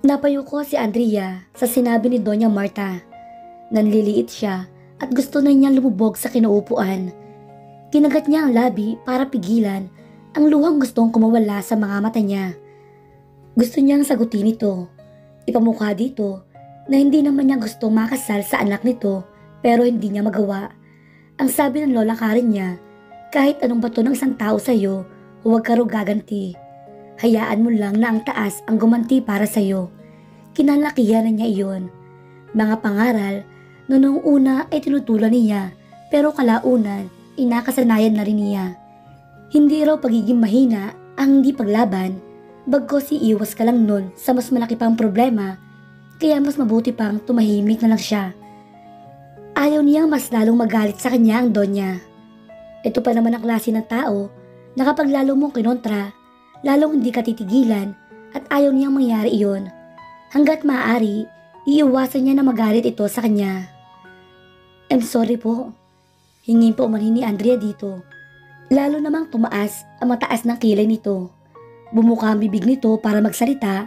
Napayuko si Andrea sa sinabi ni Doña Marta. Nanliliit siya at gusto na niyang lumubog sa kinaupuan. Kinagat niya ang labi para pigilan ang luhang gustong kumawala sa mga mata niya. Gusto niyang sagutin ito. Ipamukha dito na hindi naman niya gustong makasal sa anak nito pero hindi niya magawa. Ang sabi ng lola Karen niya, kahit anong bato ng isang tao sa'yo, huwag ka raw gaganti. Hayaan mo lang na ang taas ang gumanti para sa'yo. Kinalakihan na niya iyon. Mga pangaral na noong una ay tinutulan niya pero kalaunan inakasanayan na rin niya. Hindi raw pagiging mahina ang hindi paglaban, bagkos iiwas ka lang nun sa mas malaki pang problema kaya mas mabuti pang tumahimik na lang siya. Ayaw niyang mas lalong magalit sa kanya ang Donya. Ito pa naman ang klase ng tao na kapag lalo mong kinontra, lalong hindi ka titigilan at ayaw niyang mangyari iyon. Hanggat maaari, iiwasan niya na magalit ito sa kanya. I'm sorry po. Hingin pa umanhin ni Andrea dito. Lalo namang tumaas ang mataas ng kilay nito. Bumuka ang bibig nito para magsalita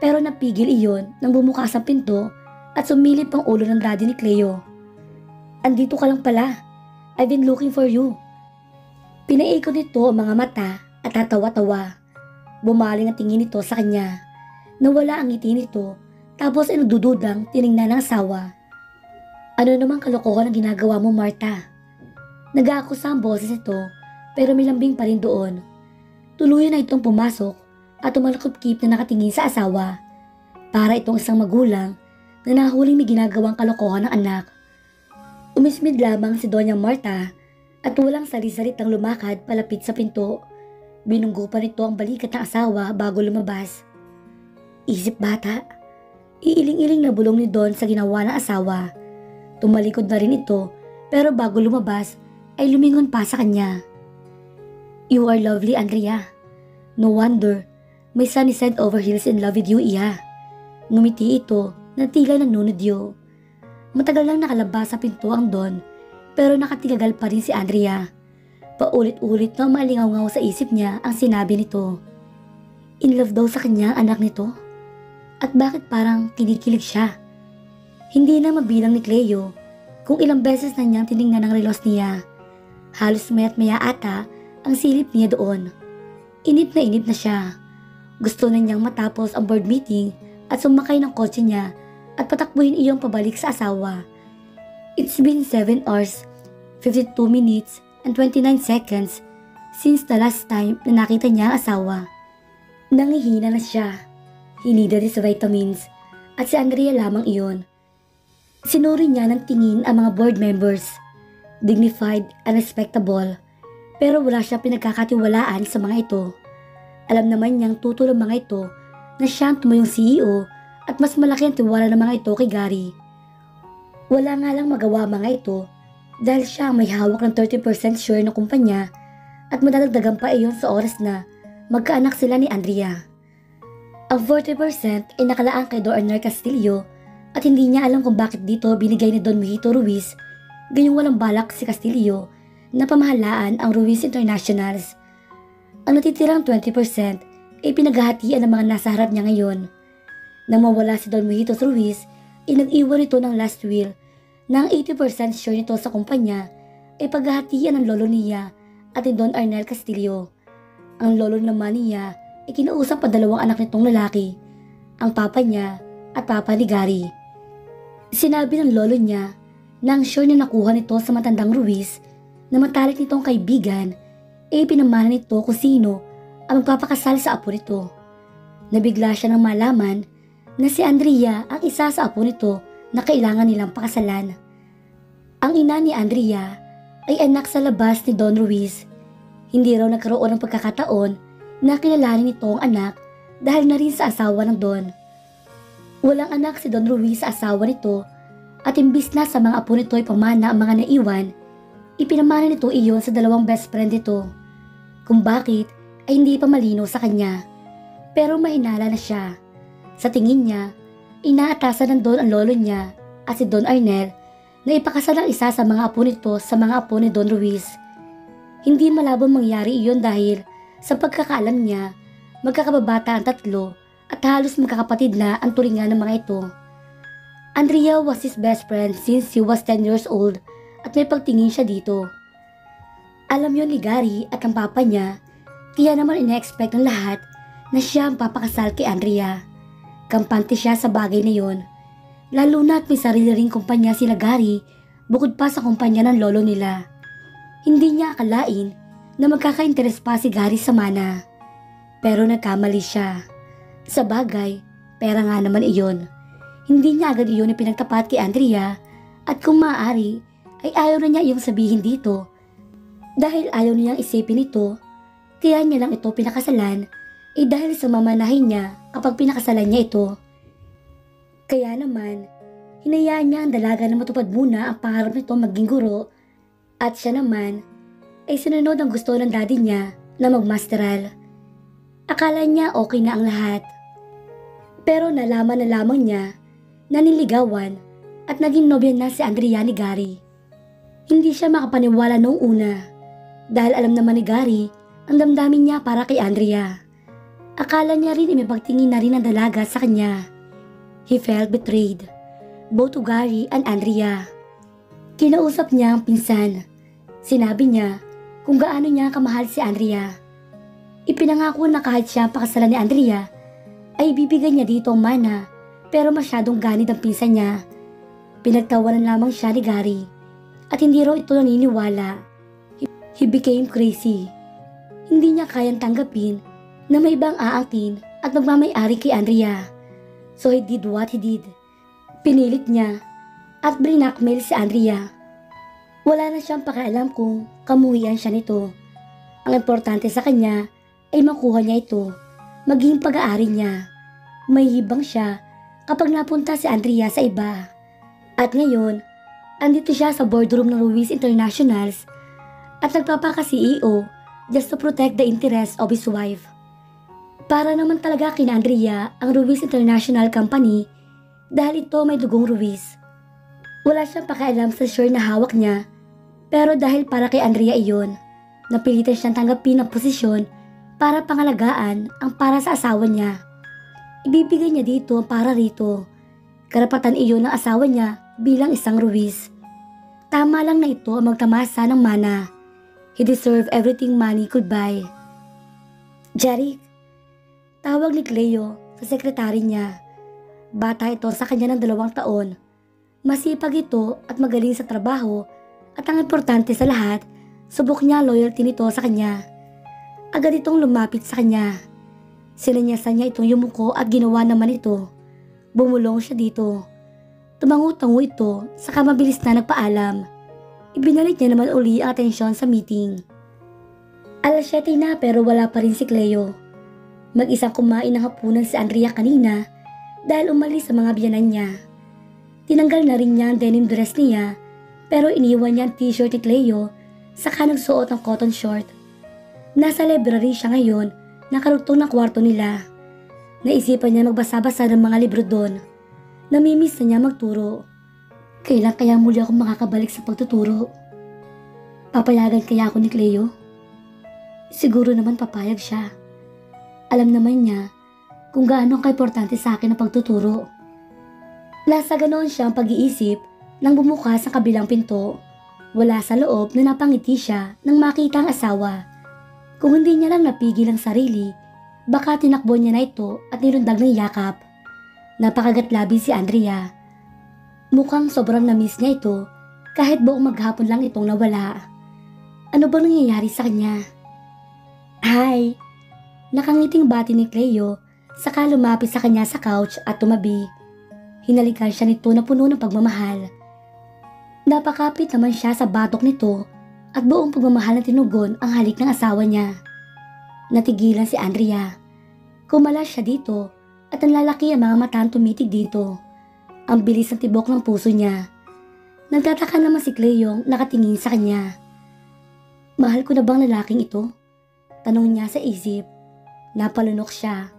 pero napigil iyon nang bumukas ang pinto at sumilip ang ulo ng daddy ni Cleo. Andito ka lang pala. I've been looking for you. Pinaikot nito ang mga mata at tatawa-tawa. Bumaling ang tingin nito sa kanya. Nawala ang ngiti nito tapos ay nagdududang tiningnan ng asawa. Ano namang kalokohan ang ginagawa mo, Marta? Nag-aakusa ang boses nito pero may lambing pa rin doon. Tuluyan na itong pumasok at tumalakop-kip na nakatingin sa asawa. Para itong isang magulang na nahuling may ginagawang kalokohan ng anak. Umismid lamang si Doña Marta at walang sali-salitang lumakad palapit sa pinto. Binunggo pa nito ang balikat ng asawa bago lumabas. Isip bata. Iiling-iling na bulong ni Don sa ginawa ng asawa. Tumalikod na rin ito pero bago lumabas ay lumingon pa sa kanya. You are lovely, Andrea. No wonder, my son is sent over hills in love with you, Iha. Ngumiti ito na tila nanunodyo. Matagal lang nakalabas sa pinto ang Don pero nakatigagal pa rin si Andrea. Paulit-ulit na malingaw-ngaw sa isip niya ang sinabi nito. In love daw sa kanya ang anak nito? At bakit parang kinikilig siya? Hindi na mabilang ni Cleo kung ilang beses na niyang tiningnan ang relos niya. Halos maya't maya ata ang silip niya doon. Inip na siya. Gusto na niyang matapos ang board meeting at sumakay ng kotse niya at patakbuhin iyong pabalik sa asawa. It's been 7 hours, 52 minutes, and 29 seconds since the last time na nakita niya ang asawa. Nangihina na siya. Hinida rin sa vitamins at si Andrea lamang iyon. Sinuri niya ng tingin ang mga board members. Dignified and respectable. Pero wala siya pinagkakatiwalaan sa mga ito. Alam naman niyang tutulong mga ito na siya ang tumayong CEO at mas malaki ang tiwala ng mga ito kay Gary. Wala nga lang magawa mga ito dahil siya ang may hawak ng 30% share ng kumpanya at madadagdagan pa iyon sa oras na magkaanak sila ni Andrea. Ang 40% ay nakalaan kay Don Arnel Castillo at hindi niya alam kung bakit dito binigay ni Don Mojito Ruiz, gayong walang balak si Castillo na pamahalaan ang Ruiz Internationals. Ang natitirang 20% ay pinaghahatian ng mga nasa harap niya ngayon. Nang mawala si Don Mojito Ruiz, ay nag-iwan ito ng last will na ang 80% share nito sa kumpanya ay paghahatian ng lolo niya at ni Don Arnel Castillo. Ang lolo naman niya ay kinausap ang dalawang anak nitong lalaki, ang papa niya at papa ni Gary. Sinabi ng lolo niya na ang share na nakuha nito sa matandang Ruiz na matalik nitong kaibigan ay pinamana nito kung sino ang magpapakasal sa apo nito. Nabigla siya nang malaman na si Andrea ang isa sa apo nito na kailangan nilang pakasalan. Ang ina ni Andrea ay anak sa labas ni Don Ruiz. Hindi raw nagkaroon ng pagkakataon na kilalanin nito ang anak dahil na rin sa asawa ng Don. Walang anak si Don Ruiz sa asawa nito at imbis na sa mga apo nito ay pamana ang mga naiwan, ipinamana nito iyon sa dalawang best friend nito. Kung bakit ay hindi pa malino sa kanya. Pero mahinala na siya. Sa tingin niya, inaatasan ng Don ang lolo niya at si Don Arnel na ipakasal ang isa sa mga apo nito sa mga apo ni Don Ruiz. Hindi malabong mangyari iyon dahil sa pagkakaalam niya, magkakababata ang tatlo at halos magkakapatid na ang turingan ng mga ito. Andrea was his best friend since he was 10 years old at may pagtingin siya dito. Alam yon ni Gary at ang papa niya, kaya naman ina-expect ng lahat na siya ang papakasal kay Andrea. Kampante siya sa bagay na yon, lalo na at may sarili ring kumpanya sila Gary bukod pa sa kumpanya ng lolo nila. Hindi niya akalain na magkaka-interes pa si Gary sa mana. Pero nagkamali siya. Sa bagay, pera nga naman iyon. Hindi niya agad iyon na pinagtapat kay Andrea at kung maaari ay ayaw na niya iyong sabihin dito. Dahil ayaw niyang isipin ito, kaya niya lang ito pinakasalan dahil sa mamanahin niya kapag pinakasalan niya ito. Kaya naman, hinayaan niya ang dalaga na matupad muna ang pangarap nito maging guro at siya naman ay sinunod ang gusto ng daddy niya na magmasteral. Akala niya okay na ang lahat. Pero nalaman na lamang niya na niligawan at naging nobya na si Andrea ni Gary. Hindi siya makapaniwala noong una dahil alam naman ni Gary ang damdamin niya para kay Andrea. Akala niya rin may pagtingin na rin ang dalaga sa kanya. He felt betrayed, both to Gary and Andrea. Kinausap niya ang pinsan. Sinabi niya kung gaano niya kamahal si Andrea. Ipinangako na kahit siya ang pakasalan ni Andrea, ay bibigay niya dito ang mana, pero masyadong ganid ang pinsan niya. Pinagtawanan lamang siya ni Gary, at hindi raw ito naniniwala. He became crazy. Hindi niya kayang tanggapin na may ibang aangkin at magmamay-ari kay Andrea. So he did what he did. Pinilit niya at brinakmail si Andrea. Wala na siyang pakialam kung kamuhian siya nito. Ang importante sa kanya ay makuha niya ito, maging pag-aari niya. May hibang siya kapag napunta si Andrea sa iba. At ngayon, andito siya sa boardroom ng Ruiz Internationals at nagpapaka-CEO just to protect the interest of his wife. Para naman talaga kina Andrea ang Ruiz International Company dahil ito may dugong Ruiz. Wala siyang pakialam sa share na hawak niya, pero dahil para kay Andrea iyon, napilitan siyang tanggapin ang posisyon para pangalagaan ang para sa asawa niya. Ibibigay niya dito ang para rito. Karapatan iyon ng asawa niya bilang isang Ruiz. Tama lang na ito ang magtamasa ng mana. He deserved everything money could buy. Jeric, tawag ni Cleo sa sekretary niya. Bata ito sa kanya ng 2 taon. Masipag ito at magaling sa trabaho at ang importante sa lahat, subok niya loyalty nito sa kanya. Agad itong lumapit sa kanya. Sinanyasan niya itong yumuko at ginawa naman ito. Bumulong siya dito. Tumangu-tangu ito saka mabilis na nagpaalam. Ibinalik niya naman uli ang atensyon sa meeting. 7:00 na pero wala pa rin si Cleo. Mag-isang kumain ng hapunan si Andrea kanina dahil umalis sa mga biyanan niya. Tinanggal na rin niya ang denim dress niya pero iniwan niya ang t-shirt ni Cleo saka nagsuot ng cotton short. Nasa library siya ngayon, nakarugtong ng kwarto nila. Naisipan niya magbasa-basa ng mga libro doon. Namimiss na niya magturo. Kailan kaya muli ako makakabalik sa pagtuturo? Papayagan kaya ako ni Cleo? Siguro naman papayag siya. Alam naman niya kung gaano kaimportante sa akin ang pagtuturo. Nasa ganoon siya ang pag-iisip nang bumukas ang kabilang pinto. Wala sa loob na napangiti siya nang makita ang asawa. Kung hindi niya lang napigil ang sarili, baka tinakbo niya na ito at nilundag ng yakap. Napakagatlabi si Andrea. Mukhang sobrang na-miss niya ito kahit buong maghapon lang itong nawala. Ano bang nangyayari sa kanya? Hi! Nakangiting bati ni Cleo saka lumapit sa kanya sa couch at tumabi. Hinalikan siya nito na puno ng pagmamahal. Napakapit naman siya sa batok nito at buong pagmamahal na tinugon ang halik ng asawa niya. Natigilan si Andrea. Kumalas siya dito at ang lalaki ang mga matang tumitig dito. Ang bilis ng tibok ng puso niya. Nagtataka naman si Cleo nakatingin sa kanya. Mahal ko na bang lalaking ito? Tanong niya sa isip. Napalunok siya.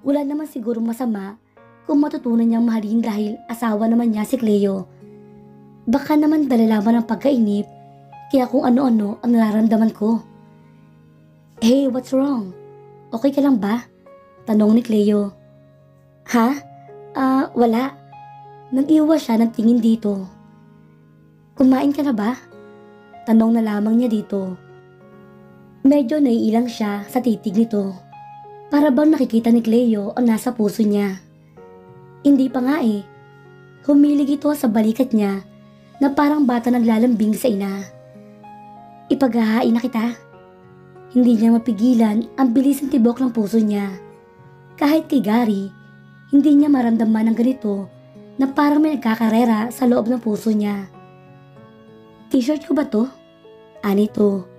Wala naman siguro masama kung matutunan niyang mahalin dahil asawa naman niya si Cleo. Baka naman dalalaman ng pagkainip kaya kung ano-ano ang nararamdaman ko. Hey, what's wrong? Okay ka lang ba? Tanong ni Cleo. Ha? Wala. Nag-iwas siya ng tingin dito. Kumain ka na ba? Tanong na lamang niya dito. Medyo naiilang siya sa titig nito. Para bang nakikita ni Cleo ang nasa puso niya. Hindi pa nga eh. Humilig ito sa balikat niya na parang bata naglalambing sa ina. Ipaghahain na kita. Hindi niya mapigilan ang bilis ng tibok ng puso niya. Kahit kay Gary, hindi niya maramdaman ng ganito na parang may nagkakarera sa loob ng puso niya. T-shirt ko ba to? Anito.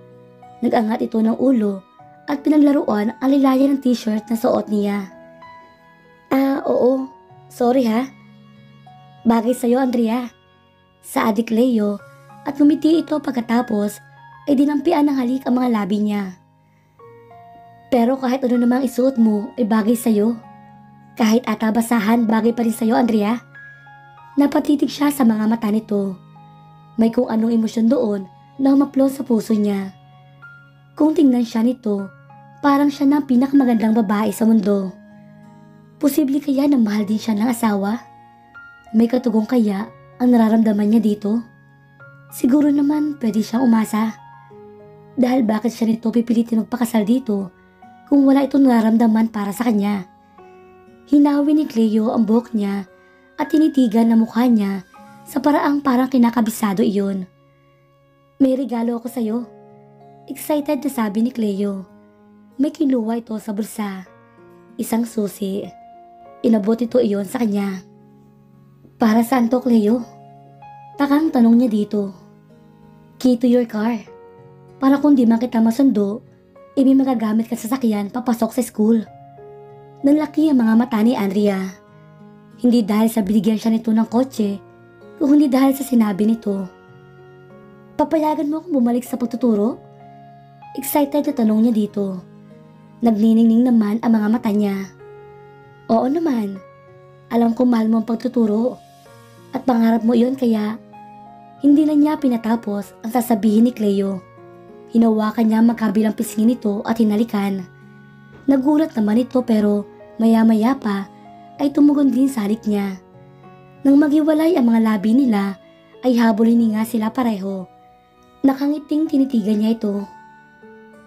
Nag-angat ito ng ulo at pinaglaruan ang lilaya ng t-shirt na suot niya. Oo. Sorry ha. Bagay sa'yo, Andrea. Saad ni Cleo at ngumiti ito pagkatapos ay dinampian ng halik ang mga labi niya. Pero kahit ano namang isuot mo ay bagay sa'yo. Kahit atabasahan bagay pa rin sa'yo, Andrea. Napatitig siya sa mga mata nito. May kung anong emosyon doon na humaplo sa puso niya. Kung tingnan siya nito, parang siya na ang pinakamagandang babae sa mundo. Posible kaya na mahal din siya ng asawa? May katugong kaya ang nararamdaman niya dito? Siguro naman pwede siyang umasa. Dahil bakit siya nito pipilitin magpakasal dito kung wala itong nararamdaman para sa kanya? Hinawi ni Cleo ang buhok niya at tinitigan ang mukha niya sa paraang parang kinakabisado iyon. May regalo ako sa'yo. Excited na sabi ni Cleo. May kinuha ito sa bulsa. Isang susi. Inabot ito iyon sa kanya. Para saan to, Cleo? Takang tanong niya dito. Key to your car. Para kung di man kita masundo, may magagamit ka sa sasakyan papasok sa school. Nanlaki ang mga mata ni Andrea. Hindi dahil sa binigyan siya nito ng kotse, kung hindi dahil sa sinabi nito. Papayagan mo akong bumalik sa pagtuturo? Excited na tanong niya dito. Nagniningning naman ang mga mata niya. Oo naman. Alam ko mahal mo ang pagtuturo. At pangarap mo iyon kaya hindi na niya pinatapos ang sasabihin ni Cleo. Hinawakan niya magkabilang pisngi nito at hinalikan. Nagulat naman ito pero maya-maya pa ay tumugon din sa halik niya. Nang maghiwalay ang mga labi nila, ay habulin nga sila pareho. Nakangiting tinitigan niya ito.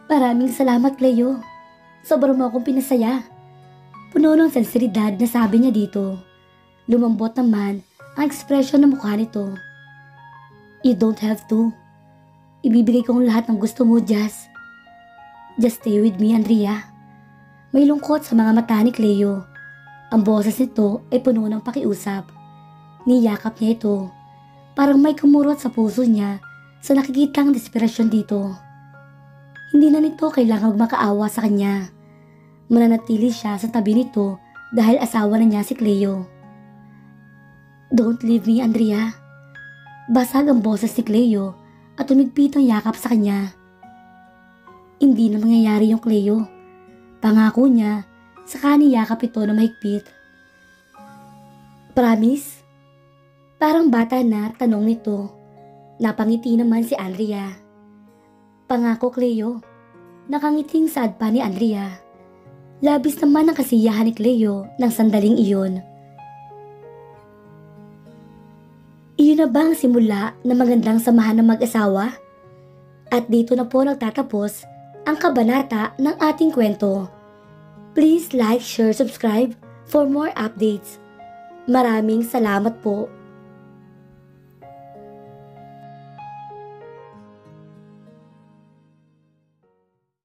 Maraming salamat, Cleo. Sobrang mo akong pinasaya. Puno ng sensibilidad na sabi niya dito. Lumambot naman ang ekspresyon ng mukha nito. You don't have to. Ibibigay kong lahat ng gusto mo, Jazz. Just stay with me, Andrea. May lungkot sa mga mata ni Cleo. Ang boses nito ay puno ng pakiusap. Niyakap niya ito. Parang may kumurot sa puso niya sa nakikitang desperasyon dito. Hindi na nito kailangang makaawa sa kanya. Mananatili siya sa tabi nito dahil asawa na niya si Cleo. Don't leave me, Andrea. Basag ang boses ni Cleo at umigpit ang yakap sa kanya. Hindi na mangyayari yung Cleo. Pangako niya, saka niyakap ito na mahigpit. Promise? Parang bata na tanong nito. Napangiti naman si Andrea. Pangako, Cleo. Nakangiting saad pa ni Andrea. Labis naman ang kasiyahan ni Cleo ng sandaling iyon. Iyon na ba ang simula ng magandang samahan ng mag-asawa? At dito na po nagtatapos ang kabanata ng ating kwento. Please like, share, subscribe for more updates. Maraming salamat po.